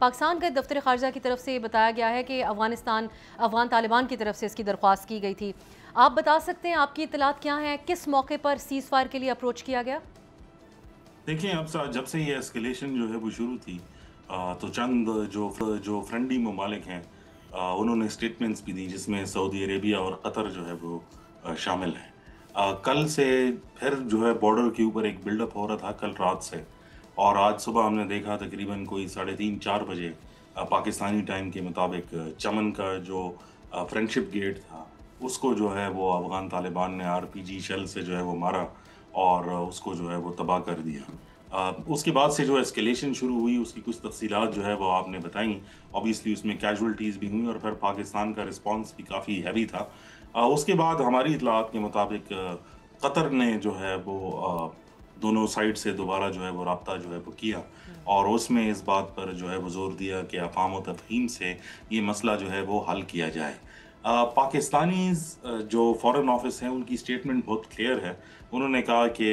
पाकिस्तान के दफ्तर ख़ारजा की तरफ से बताया गया है कि अफ़गान तालिबान की तरफ से इसकी दरख्वास्त की गई थी। आप बता सकते हैं आपकी इतलात क्या हैं, किस मौके पर सीज़ फायर के लिए अप्रोच किया गया? देखिए, अब जब से ये एस्केलेशन जो है वो शुरू थी, तो चंद जो फ्रेंडली ममालिक हैं, उन्होंने स्टेटमेंट्स भी दी, जिसमें सऊदी अरेबिया और कतर जो है वो शामिल हैं। कल से फिर जो है बॉर्डर के ऊपर एक बिल्डअप हो रहा था कल रात से, और आज सुबह हमने देखा तकरीबन कोई 3:30-4 बजे पाकिस्तानी टाइम के मुताबिक चमन का जो फ्रेंडशिप गेट था, उसको जो है वो अफ़गान तालिबान ने आरपीजी शेल से जो है वो मारा और उसको जो है वो तबाह कर दिया। उसके बाद से जो एस्केलेशन शुरू हुई, उसकी कुछ तफसीलात जो है वो आपने बताई। ऑब्वियसली उसमें कैजुअल्टीज़ भी हुई और फिर पाकिस्तान का रिस्पॉन्स भी काफ़ी हैवी था। उसके बाद हमारी इतलात के मुताबिक कतर ने जो है वो दोनों साइड से दोबारा जो है वो राब्ता जो है वो किया, और उसमें इस बात पर जो है वो ज़ोर दिया कि अफ़हाम व तफ़हीम से ये मसला जो है वो हल किया जाए। पाकिस्तानी जो फ़ॉरेन ऑफिस है, उनकी स्टेटमेंट बहुत क्लियर है। उन्होंने कहा कि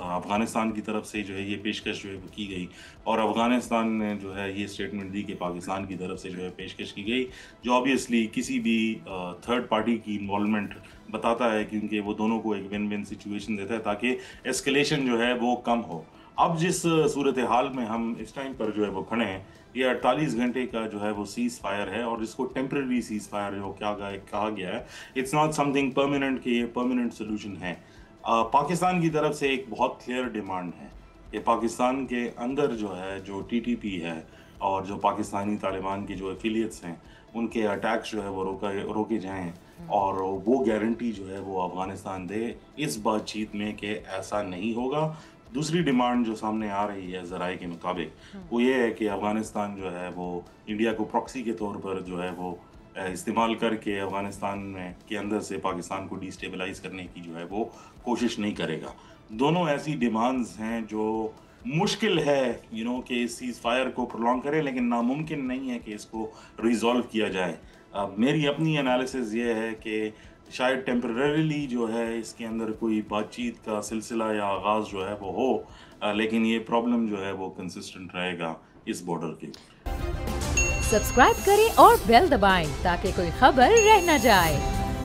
अफ़गानिस्तान की तरफ से जो है ये पेशकश जो है वो की गई, और अफ़गानिस्तान ने जो है ये स्टेटमेंट दी कि पाकिस्तान की तरफ से जो है पेशकश की गई, जो ऑब्वियसली किसी भी थर्ड पार्टी की इन्वॉल्वमेंट बताता है, क्योंकि वो दोनों को एक विन विन सिचुएशन देता है ताकि एस्केलेशन जो है वो कम हो। अब जिस सूरत हाल में हम इस टाइम पर जो है वो खड़े हैं, ये 48 घंटे का जो है वो सीज़ फायर है, और इसको टेम्परेरी सीज़ फायर जो कहा गया है, इट्स नॉट समथिंग परमानेंट कि ये परमानेंट सोल्यूशन है। पाकिस्तान की तरफ से एक बहुत क्लियर डिमांड है कि पाकिस्तान के अंदर जो है जो टीटीपी है और जो पाकिस्तानी तालिबान के जो एफिलिएट्स हैं, उनके अटैक्स जो है वो रोके जाएं, और वो गारंटी जो है वो अफ़गानिस्तान दे इस बातचीत में कि ऐसा नहीं होगा। दूसरी डिमांड जो सामने आ रही है ज़राए के मुताबिक, वो ये है कि अफ़गानिस्तान जो है वो इंडिया को प्रॉक्सी के तौर पर जो है वो इस्तेमाल करके अफ़गानिस्तान में के अंदर से पाकिस्तान को डिस्टेबलाइज़ करने की जो है वो कोशिश नहीं करेगा। दोनों ऐसी डिमांड्स हैं जो मुश्किल है कि इस सीज़ फायर को प्रोलॉन्ग करें, लेकिन नामुमकिन नहीं है कि इसको रिज़ॉल्व किया जाए। मेरी अपनी एनालिसिस ये है कि शायद टेम्परेरीली जो है इसके अंदर कोई बातचीत का सिलसिला या आगाज़ जो है वो हो, लेकिन ये प्रॉब्लम जो है वो कंसिस्टेंट रहेगा इस बॉर्डर के ऊपर। सब्सक्राइब करें और बेल दबाएं ताकि कोई खबर रह न जाए।